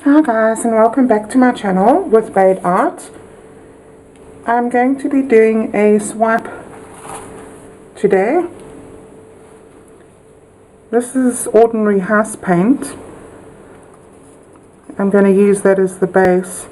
Hi guys, and welcome back to my channel withBade Art. I'm going to be doing a swipe today. This is ordinary house paint. I'm going to use that as the base.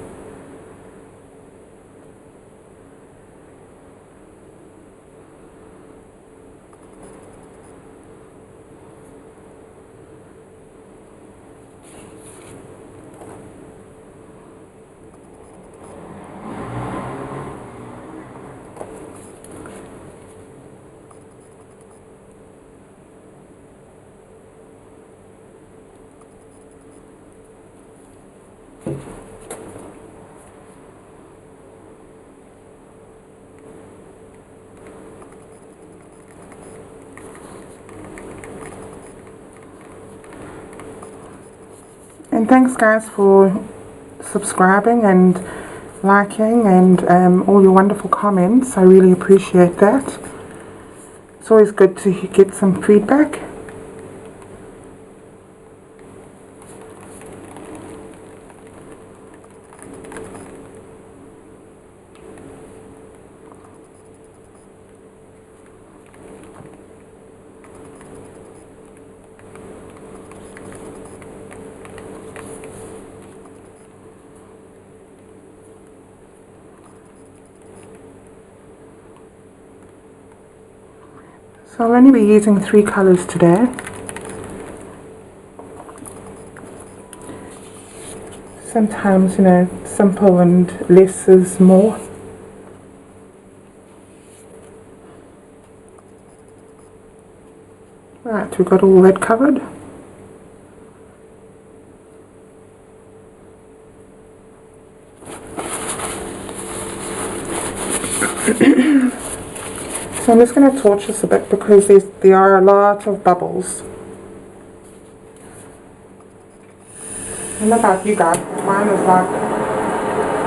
And thanks guys for subscribing and liking and all your wonderful comments. I really appreciate that. It's always good to get some feedback. So I'll only be using 3 colours today. Sometimes, you know, simple and less is more. Right, we've got all that covered. So I'm just going to torch this a bit because there are a lot of bubbles. I don't know about you guys, mine is like,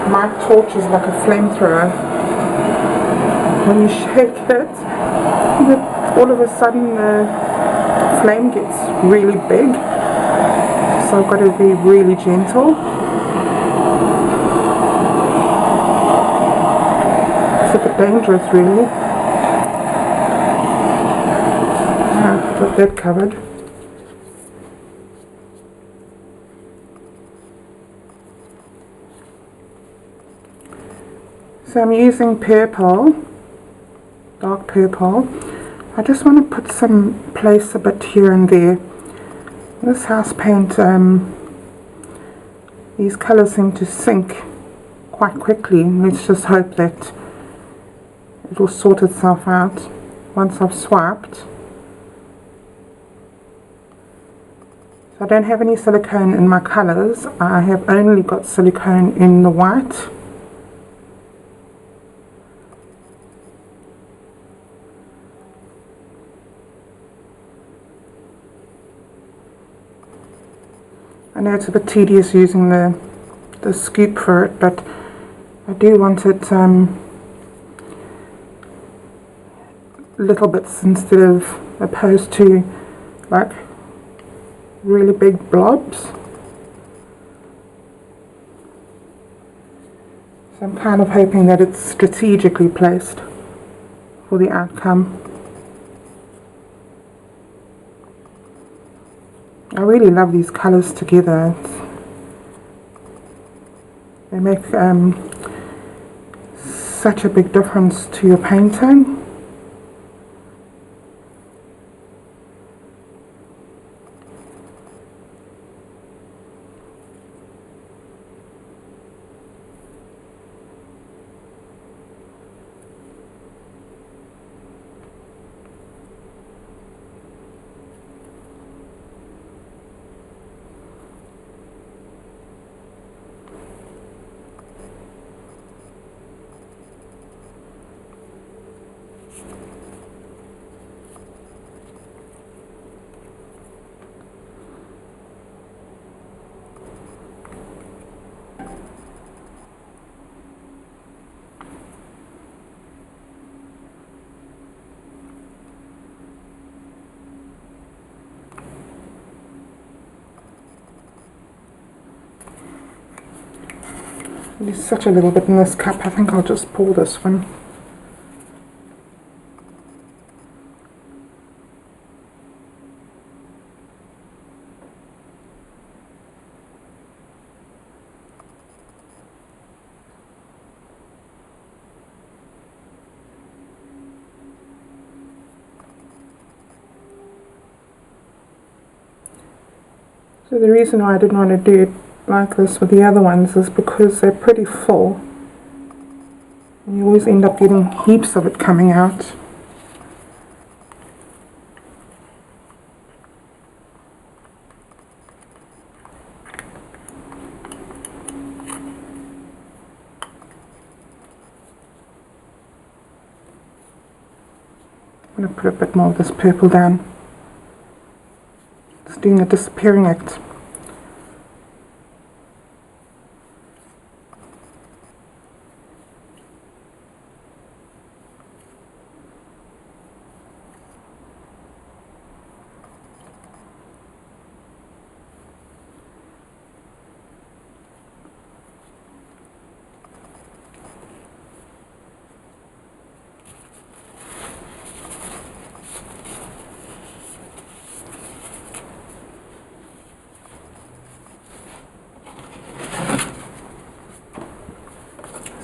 my torch is like a flamethrower. When you shake it, all of a sudden the flame gets really big. So I've got to be really gentle. It's a bit dangerous really. Got that covered. So I'm using purple, dark purple. I just want to put place a bit here and there. This house paint, these colours seem to sink quite quickly. Let's just hope that it will sort itself out once I've swiped. So I don't have any silicone in my colours. I have only got silicone in the white. I know it's a bit tedious using the scoop for it, but I do want it little bits instead of opposed to like really big blobs. So I'm kind of hoping that it's strategically placed for the outcome. I really love these colours together. They make such a big difference to your painting. There's such a little bit in this cup, I think I'll just pour this one. So the reason why I didn't want to do it like this with the other ones is because they're pretty full. And you always end up getting heaps of it coming out. I'm going to put a bit more of this purple down. It's doing a disappearing act.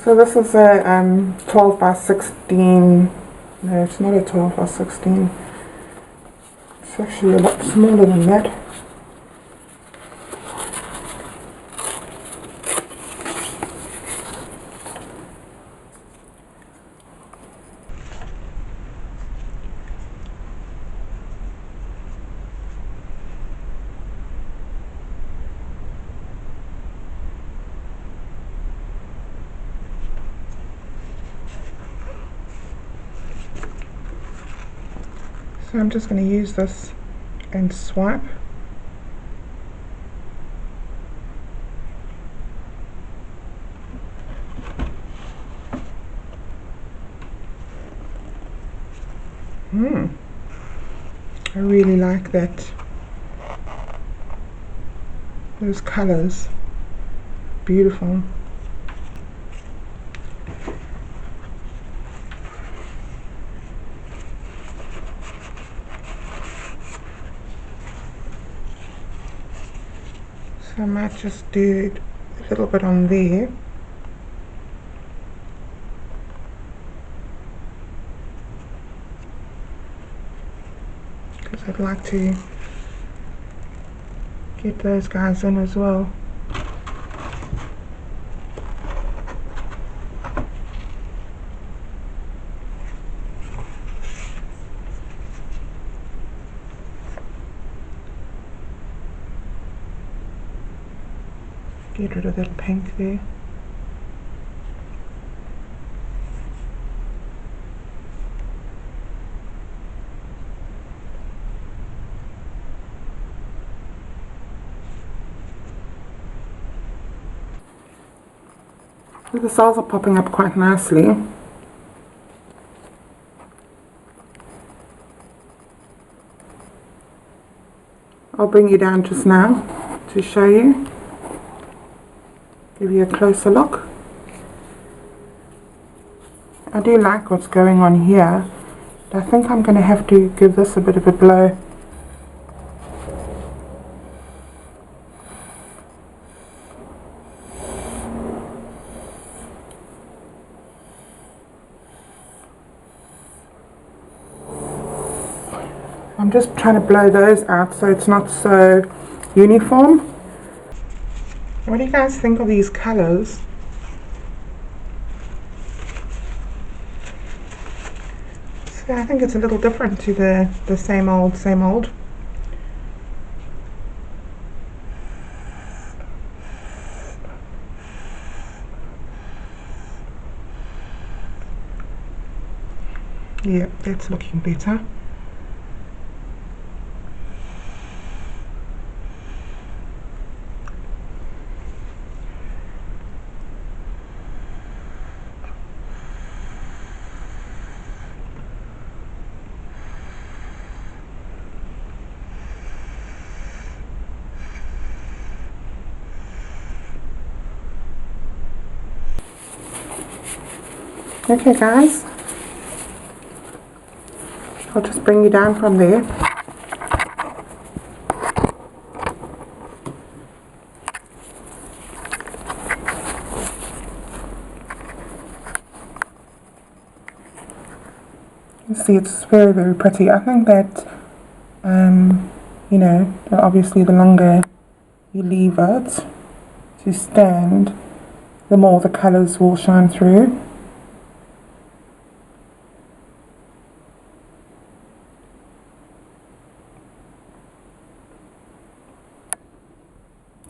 So this is a 12 by 16, no it's not a 12 by 16, it's actually a lot smaller than that. So I'm just going to use this and swipe. I really like that. Those colours, beautiful. So I might just do a little bit on there. Because I'd like to get those guys in as well. Get rid of that pink there. So the cells are popping up quite nicely. I'll bring you down just now to show you. Give you a closer look. I do like what's going on here, but I think I'm going to have to give this a bit of a blow. I'm just trying to blow those out so it's not so uniform. What do you guys think of these colours? So I think it's a little different to the same old, same old. Yeah, that's looking better. Okay guys, I'll just bring you down from there. You see, it's very, very pretty. I think that, you know, obviously the longer you leave it to stand, the more the colours will shine through.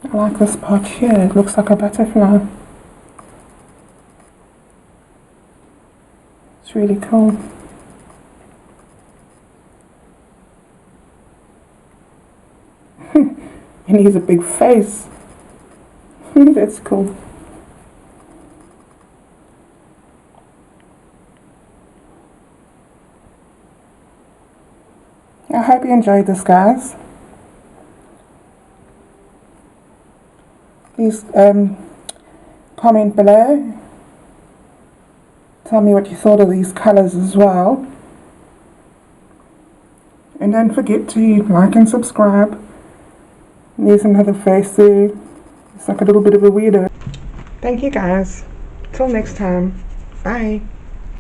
I like this part here, it looks like a butterfly. It's really cool. And he has a big face. That's cool. I hope you enjoyed this, guys. Please comment below. Tell me what you thought of these colours as well. And don't forget to like and subscribe. There's another face there. It's like a little bit of a weirdo. Thank you guys. Till next time. Bye.